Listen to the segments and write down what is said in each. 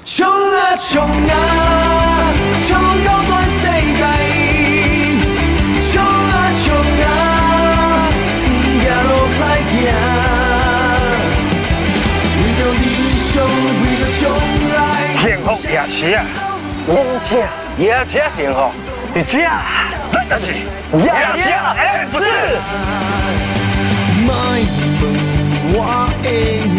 冲啊冲啊，冲到全世界！冲啊冲啊，不行路歹行。为着理想，为着将来。幸福也是啊，人家也是幸福，在这，咱就是也是 F4。莫问我的名。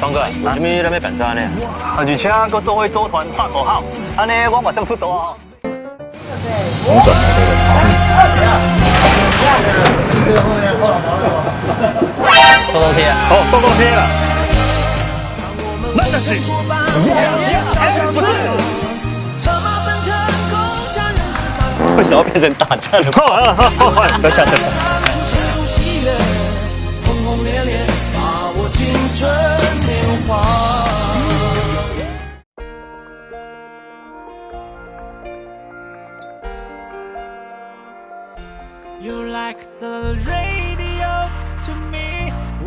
东哥，为什么咱要办这呢？而且搁做伙组团喊口号，安尼我马上出动哦。红转的豆豆贴，哦，豆豆贴了，咱就是也是 F4。为什么要变成打架了？等下等下。You like the radio to me， 我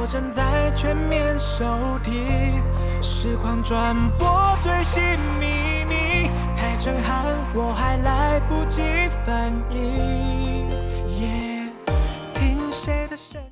正在全面收听，实况转播最新秘密，太震撼，我还来不及反应。